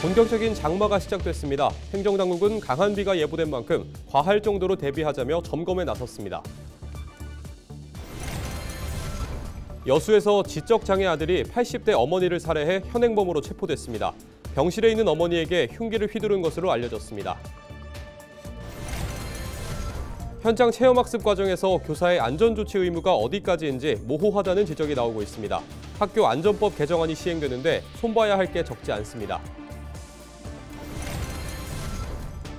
본격적인 장마가 시작됐습니다. 행정당국은 강한 비가 예보된 만큼 과할 정도로 대비하자며 점검에 나섰습니다. 여수에서 지적장애 아들이 80대 어머니를 살해해 현행범으로 체포됐습니다. 병실에 있는 어머니에게 흉기를 휘두른 것으로 알려졌습니다. 현장 체험학습 과정에서 교사의 안전조치 의무가 어디까지인지 모호하다는 지적이 나오고 있습니다. 학교 안전법 개정안이 시행되는데 손봐야 할 게 적지 않습니다.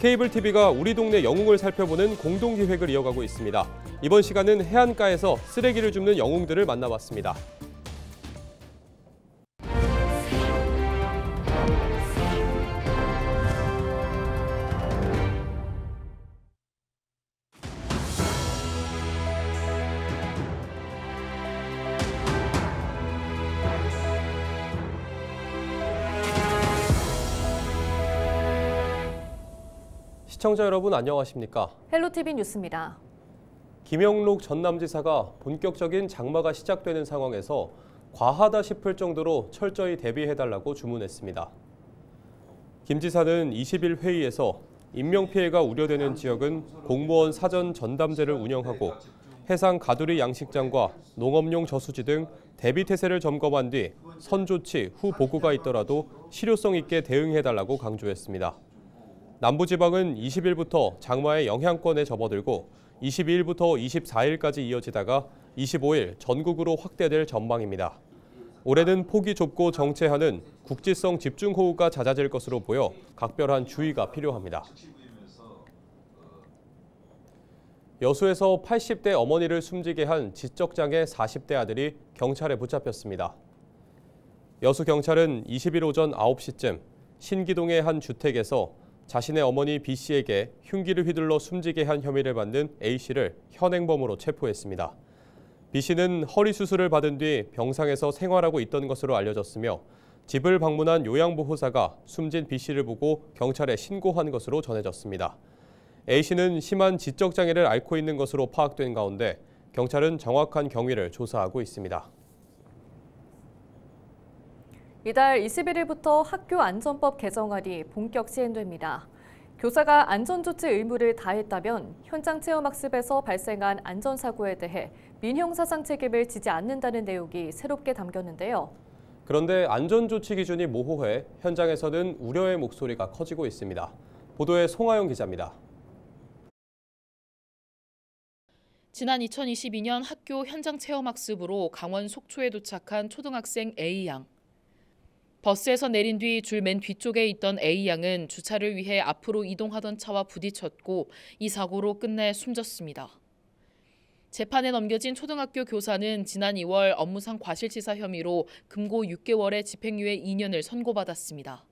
케이블 TV가 우리 동네 영웅을 살펴보는 공동기획을 이어가고 있습니다. 이번 시간은 해안가에서 쓰레기를 줍는 영웅들을 만나봤습니다. 시청자 여러분 안녕하십니까? 헬로티비 뉴스입니다. 김영록 전남지사가 본격적인 장마가 시작되는 상황에서 과하다 싶을 정도로 철저히 대비해달라고 주문했습니다. 김 지사는 20일 회의에서 인명피해가 우려되는 지역은 공무원 사전 전담제를 운영하고 해상 가두리 양식장과 농업용 저수지 등 대비태세를 점검한 뒤 선조치 후 보고가 있더라도 실효성 있게 대응해달라고 강조했습니다. 남부지방은 20일부터 장마의 영향권에 접어들고 22일부터 24일까지 이어지다가 25일 전국으로 확대될 전망입니다. 올해는 폭이 좁고 정체하는 국지성 집중호우가 잦아질 것으로 보여 각별한 주의가 필요합니다. 여수에서 80대 어머니를 숨지게 한 지적장애 40대 아들이 경찰에 붙잡혔습니다. 여수경찰은 20일 오전 9시쯤 신기동의 한 주택에서 자신의 어머니 B씨에게 흉기를 휘둘러 숨지게 한 혐의를 받는 A씨를 현행범으로 체포했습니다. B씨는 허리 수술을 받은 뒤 병상에서 생활하고 있던 것으로 알려졌으며 집을 방문한 요양보호사가 숨진 B씨를 보고 경찰에 신고한 것으로 전해졌습니다. A씨는 심한 지적장애를 앓고 있는 것으로 파악된 가운데 경찰은 정확한 경위를 조사하고 있습니다. 이달 21일부터 학교 안전법 개정안이 본격 시행됩니다. 교사가 안전조치 의무를 다했다면 현장 체험학습에서 발생한 안전사고에 대해 민형사상 책임을 지지 않는다는 내용이 새롭게 담겼는데요. 그런데 안전조치 기준이 모호해 현장에서는 우려의 목소리가 커지고 있습니다. 보도에 송하영 기자입니다. 지난 2022년 학교 현장 체험학습으로 강원 속초에 도착한 초등학생 A양. 버스에서 내린 뒤 줄 맨 뒤쪽에 있던 A양은 주차를 위해 앞으로 이동하던 차와 부딪혔고 이 사고로 끝내 숨졌습니다. 재판에 넘겨진 초등학교 교사는 지난 2월 업무상 과실치사 혐의로 금고 6개월에 집행유예 2년을 선고받았습니다.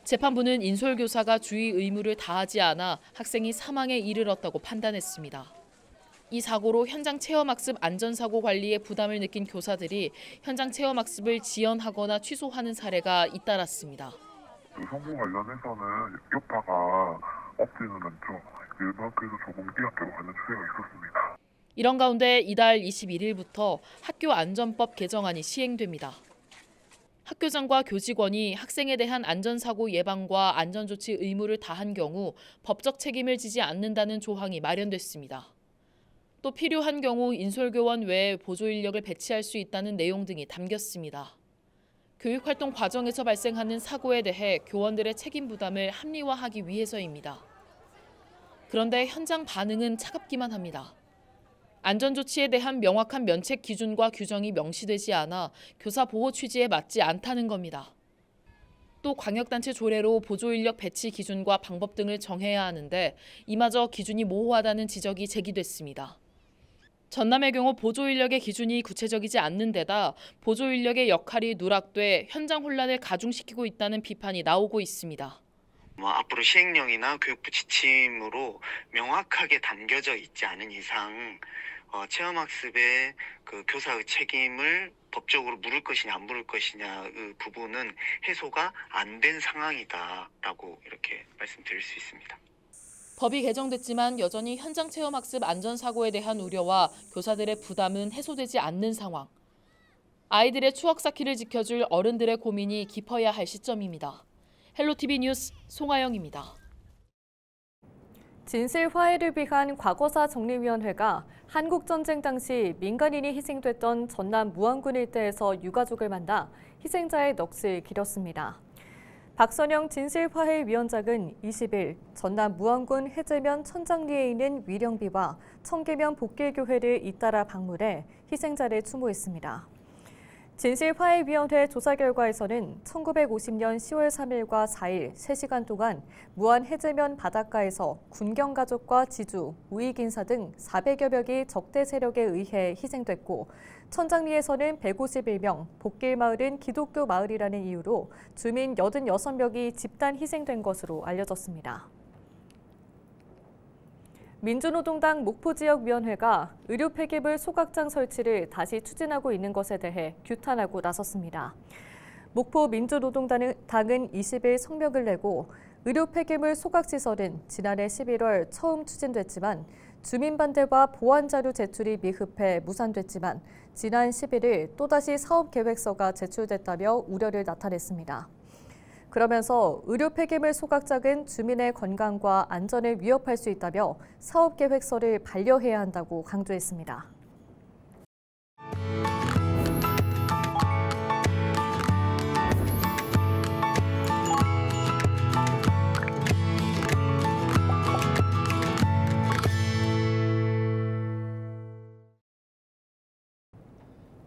재판부는 인솔교사가 주의 의무를 다하지 않아 학생이 사망에 이르렀다고 판단했습니다. 이 사고로 현장 체험학습 안전사고 관리에 부담을 느낀 교사들이 현장 체험학습을 지연하거나 취소하는 사례가 잇따랐습니다. 성분 관련해서는 여파가 없지는 않죠. 그래서 조금 뛰어들어 가는 추세가 있었습니다. 이런 가운데 이달 21일부터 학교 안전법 개정안이 시행됩니다. 학교장과 교직원이 학생에 대한 안전사고 예방과 안전조치 의무를 다한 경우 법적 책임을 지지 않는다는 조항이 마련됐습니다. 또 필요한 경우 인솔교원 외에 보조 인력을 배치할 수 있다는 내용 등이 담겼습니다. 교육활동 과정에서 발생하는 사고에 대해 교원들의 책임 부담을 합리화하기 위해서입니다. 그런데 현장 반응은 차갑기만 합니다. 안전조치에 대한 명확한 면책 기준과 규정이 명시되지 않아 교사 보호 취지에 맞지 않다는 겁니다. 또 광역단체 조례로 보조인력 배치 기준과 방법 등을 정해야 하는데 이마저 기준이 모호하다는 지적이 제기됐습니다. 전남의 경우 보조인력의 기준이 구체적이지 않는 데다 보조인력의 역할이 누락돼 현장 혼란을 가중시키고 있다는 비판이 나오고 있습니다. 앞으로 시행령이나 교육부 지침으로 명확하게 담겨져 있지 않은 이상 체험학습의 그 교사의 책임을 법적으로 물을 것이냐 안 물을 것이냐 그 부분은 해소가 안 된 상황이다라고 이렇게 말씀드릴 수 있습니다. 법이 개정됐지만 여전히 현장 체험학습 안전사고에 대한 우려와 교사들의 부담은 해소되지 않는 상황. 아이들의 추억 쌓기를 지켜줄 어른들의 고민이 깊어야 할 시점입니다. 헬로티비 뉴스 송하영입니다. 진실 화해를 위한 과거사 정리위원회가 한국전쟁 당시 민간인이 희생됐던 전남 무안군 일대에서 유가족을 만나 희생자의 넋을 기렸습니다. 박선영 진실화해위원장은 20일 전남 무안군 해제면 천장리에 있는 위령비와 청계면 복길교회를 잇따라 방문해 희생자를 추모했습니다. 진실화해위원회 조사 결과에서는 1950년 10월 3일과 4일 3시간 동안 무안 해제면 바닷가에서 군경 가족과 지주, 우익인사 등 400여 명이 적대 세력에 의해 희생됐고 천장리에서는 151명, 복길마을은 기독교 마을이라는 이유로 주민 86명이 집단 희생된 것으로 알려졌습니다. 민주노동당 목포지역위원회가 의료 폐기물 소각장 설치를 다시 추진하고 있는 것에 대해 규탄하고 나섰습니다. 목포 민주노동당은 20일 성명을 내고 의료 폐기물 소각시설은 지난해 11월 처음 추진됐지만 주민 반대와 보완 자료 제출이 미흡해 무산됐지만 지난 11일 또다시 사업 계획서가 제출됐다며 우려를 나타냈습니다. 그러면서 의료 폐기물 소각장은 주민의 건강과 안전을 위협할 수 있다며 사업 계획서를 반려해야 한다고 강조했습니다.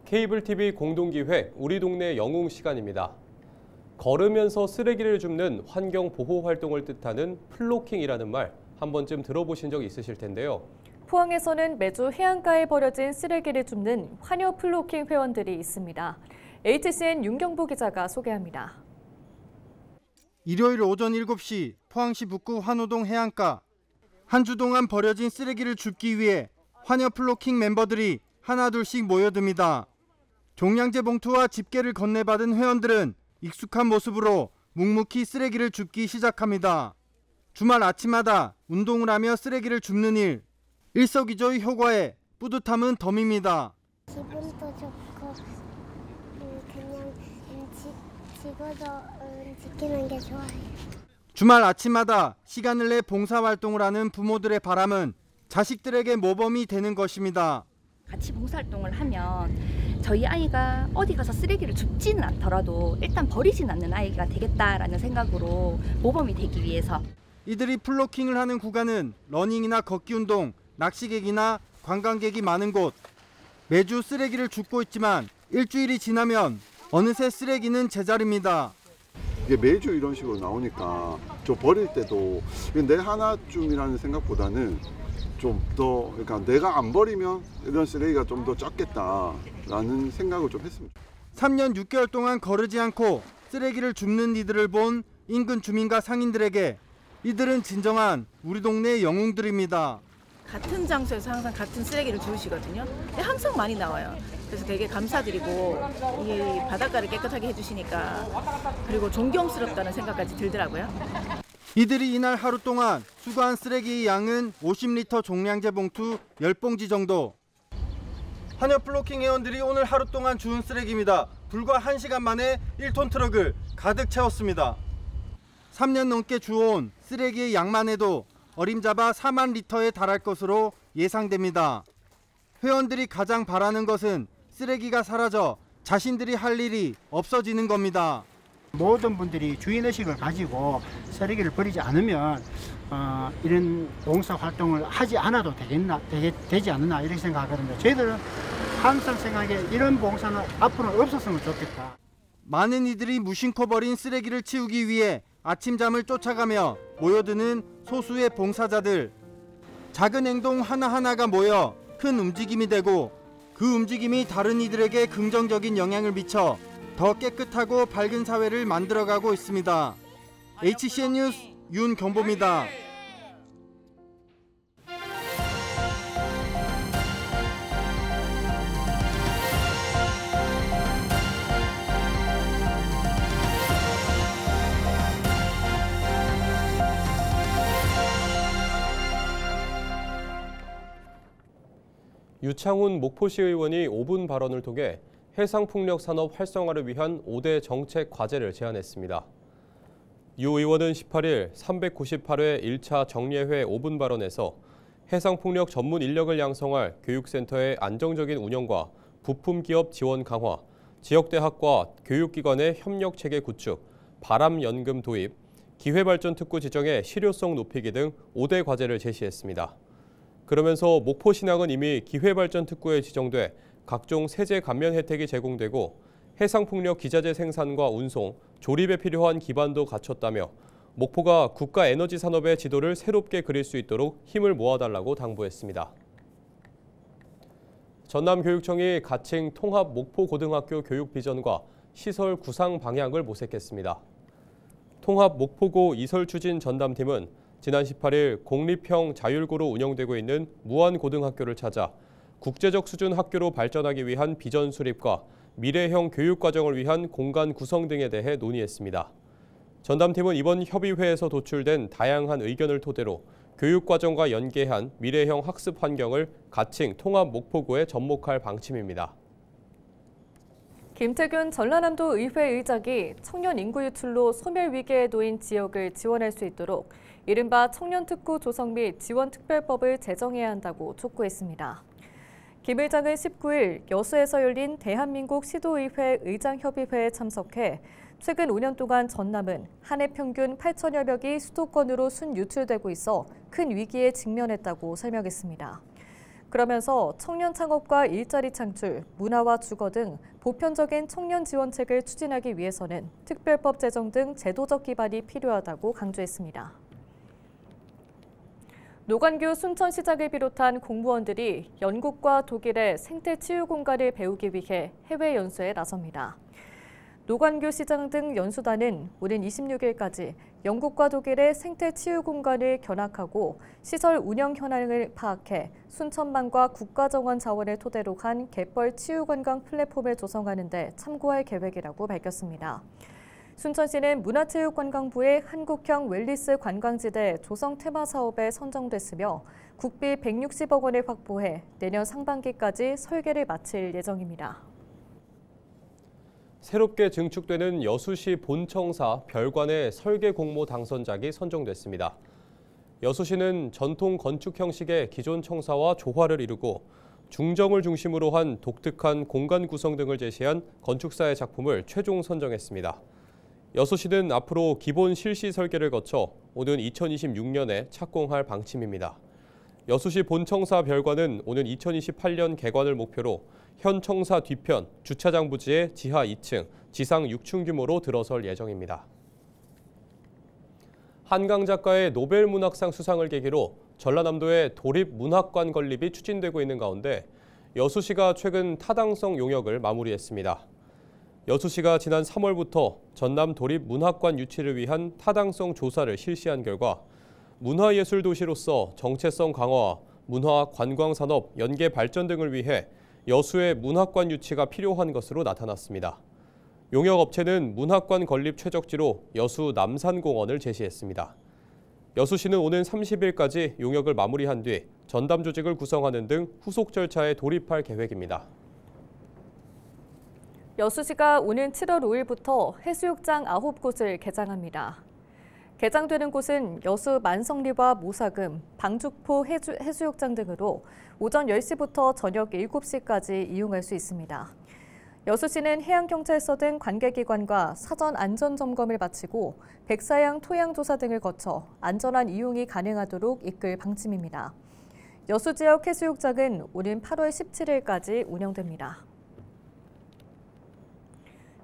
케이블 TV 공동기획 우리 동네 영웅 시간입니다. 걸으면서 쓰레기를 줍는 환경 보호 활동을 뜻하는 플로킹이라는 말 한 번쯤 들어보신 적 있으실 텐데요. 포항에서는 매주 해안가에 버려진 쓰레기를 줍는 환여 플로킹 회원들이 있습니다. HCN 윤경보 기자가 소개합니다. 일요일 오전 7시 포항시 북구 환호동 해안가. 한 주 동안 버려진 쓰레기를 줍기 위해 환여 플로킹 멤버들이 하나둘씩 모여듭니다. 종량제 봉투와 집게를 건네받은 회원들은 익숙한 모습으로 묵묵히 쓰레기를 줍기 시작합니다. 주말 아침마다 운동을 하며 쓰레기를 줍는 일, 일석이조의 효과에 뿌듯함은 덤입니다. 기분도 좋고 그냥 지구도 지키는 게 좋아요. 주말 아침마다 시간을 내 봉사활동을 하는 부모들의 바람은 자식들에게 모범이 되는 것입니다. 같이 봉사활동을 하면 저희 아이가 어디 가서 쓰레기를 줍지는 않더라도 일단 버리진 않는 아이가 되겠다라는 생각으로 모범이 되기 위해서. 이들이 플로킹을 하는 구간은 러닝이나 걷기 운동, 낚시객이나 관광객이 많은 곳. 매주 쓰레기를 줍고 있지만 일주일이 지나면 어느새 쓰레기는 제자리입니다. 이게 매주 이런 식으로 나오니까 좀 버릴 때도 내 하나쯤이라는 생각보다는 좀 더, 그러니까 내가 안 버리면 이런 쓰레기가 좀 더 적겠다라는 생각을 좀 했습니다. 3년 6개월 동안 거르지 않고 쓰레기를 줍는 이들을 본 인근 주민과 상인들에게 이들은 진정한 우리 동네 영웅들입니다. 같은 장소에서 항상 같은 쓰레기를 주우시거든요. 근데 항상 많이 나와요. 그래서 되게 감사드리고 이 바닷가를 깨끗하게 해주시니까 그리고 존경스럽다는 생각까지 들더라고요. 이들이 이날 하루 동안 수거한 쓰레기의 양은 50리터 종량제 봉투 10봉지 정도. 환여 플로킹 회원들이 오늘 하루 동안 주운 쓰레기입니다. 불과 1시간 만에 1톤 트럭을 가득 채웠습니다. 3년 넘게 주워온 쓰레기의 양만 해도 어림잡아 4만 리터에 달할 것으로 예상됩니다. 회원들이 가장 바라는 것은 쓰레기가 사라져 자신들이 할 일이 없어지는 겁니다. 모든 분들이 주인의식을 가지고 쓰레기를 버리지 않으면 이런 봉사활동을 하지 않아도 되지 않나 이렇게 생각하거든요. 저희들은 항상 생각해 이런 봉사는 앞으로 없었으면 좋겠다. 많은 이들이 무심코 버린 쓰레기를 치우기 위해 아침잠을 쫓아가며 모여드는 소수의 봉사자들. 작은 행동 하나하나가 모여 큰 움직임이 되고 그 움직임이 다른 이들에게 긍정적인 영향을 미쳐 더 깨끗하고 밝은 사회를 만들어가고 있습니다. HCN 뉴스 윤경보입니다. 유창훈 목포시 의원이 5분 발언을 통해 해상풍력 산업 활성화를 위한 5대 정책 과제를 제안했습니다. 유 의원은 18일 398회 1차 정례회 5분 발언에서 해상폭력 전문 인력을 양성할 교육센터의 안정적인 운영과 부품기업 지원 강화, 지역대학과 교육기관의 협력체계 구축, 바람연금 도입, 기회발전특구 지정의 실효성 높이기 등 5대 과제를 제시했습니다. 그러면서 목포신항은 이미 기회발전특구에 지정돼 각종 세제 감면 혜택이 제공되고 해상폭력 기자재 생산과 운송, 조립에 필요한 기반도 갖췄다며 목포가 국가 에너지 산업의 지도를 새롭게 그릴 수 있도록 힘을 모아달라고 당부했습니다. 전남교육청이 가칭 통합 목포고등학교 교육 비전과 시설 구상 방향을 모색했습니다. 통합 목포고 이설 추진 전담팀은 지난 18일 공립형 자율고로 운영되고 있는 무안고등학교를 찾아 국제적 수준 학교로 발전하기 위한 비전 수립과 미래형 교육과정을 위한 공간 구성 등에 대해 논의했습니다. 전담팀은 이번 협의회에서 도출된 다양한 의견을 토대로 교육과정과 연계한 미래형 학습 환경을 가칭 통합 목포고에 접목할 방침입니다. 김태균 전라남도 의회 의장이 청년 인구 유출로 소멸 위기에 놓인 지역을 지원할 수 있도록 이른바 청년특구 조성 및 지원특별법을 제정해야 한다고 촉구했습니다. 김 의장은 19일 여수에서 열린 대한민국 시도의회 의장협의회에 참석해 최근 5년 동안 전남은 한 해 평균 8천여 명이 수도권으로 순유출되고 있어 큰 위기에 직면했다고 설명했습니다. 그러면서 청년 창업과 일자리 창출, 문화와 주거 등 보편적인 청년 지원책을 추진하기 위해서는 특별법 제정 등 제도적 기반이 필요하다고 강조했습니다. 노관규 순천시장을 비롯한 공무원들이 영국과 독일의 생태 치유 공간을 배우기 위해 해외 연수에 나섭니다. 노관규 시장 등 연수단은 오는 26일까지 영국과 독일의 생태 치유 공간을 견학하고 시설 운영 현황을 파악해 순천만과 국가정원 자원을 토대로 한 갯벌 치유 관광 플랫폼을 조성하는 데 참고할 계획이라고 밝혔습니다. 순천시는 문화체육관광부의 한국형 웰리스 관광지대 조성 테마 사업에 선정됐으며 국비 160억 원을 확보해 내년 상반기까지 설계를 마칠 예정입니다. 새롭게 증축되는 여수시 본청사 별관의 설계 공모 당선작이 선정됐습니다. 여수시는 전통 건축 형식의 기존 청사와 조화를 이루고 중정을 중심으로 한 독특한 공간 구성 등을 제시한 건축사의 작품을 최종 선정했습니다. 여수시는 앞으로 기본 실시 설계를 거쳐 오는 2026년에 착공할 방침입니다. 여수시 본청사 별관은 오는 2028년 개관을 목표로 현 청사 뒤편 주차장 부지의 지하 2층, 지상 6층 규모로 들어설 예정입니다. 한강 작가의 노벨문학상 수상을 계기로 전라남도의 도립문학관 건립이 추진되고 있는 가운데 여수시가 최근 타당성 용역을 마무리했습니다. 여수시가 지난 3월부터 전남 도립문학관 유치를 위한 타당성 조사를 실시한 결과 문화예술 도시로서 정체성 강화와 문화, 관광산업, 연계 발전 등을 위해 여수의 문학관 유치가 필요한 것으로 나타났습니다. 용역업체는 문학관 건립 최적지로 여수 남산공원을 제시했습니다. 여수시는 오는 30일까지 용역을 마무리한 뒤 전담 조직을 구성하는 등 후속 절차에 돌입할 계획입니다. 여수시가 오는 7월 5일부터 해수욕장 9곳을 개장합니다. 개장되는 곳은 여수 만성리와 모사금, 방죽포 해수욕장 등으로 오전 10시부터 저녁 7시까지 이용할 수 있습니다. 여수시는 해양경찰서 등 관계기관과 사전 안전점검을 마치고 백사양 토양조사 등을 거쳐 안전한 이용이 가능하도록 이끌 방침입니다. 여수 지역 해수욕장은 오는 8월 17일까지 운영됩니다.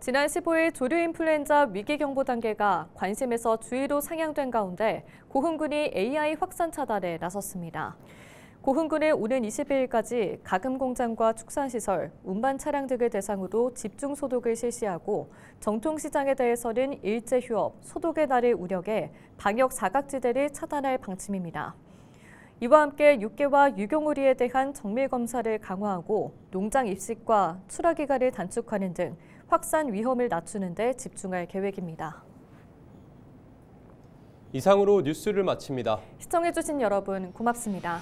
지난 15일 조류인플루엔자 위기경보 단계가 관심에서 주의로 상향된 가운데 고흥군이 AI 확산 차단에 나섰습니다. 고흥군은 오는 22일까지 가금공장과 축산시설, 운반 차량 등을 대상으로 집중 소독을 실시하고 정통시장에 대해서는 일제 휴업, 소독의 날을 우려해 방역 사각지대를 차단할 방침입니다. 이와 함께 육개와 유경오리에 대한 정밀 검사를 강화하고 농장 입식과 출하 기간을 단축하는 등 확산 위험을 낮추는 데 집중할 계획입니다. 이상으로 뉴스를 마칩니다. 시청해주신 여러분 고맙습니다.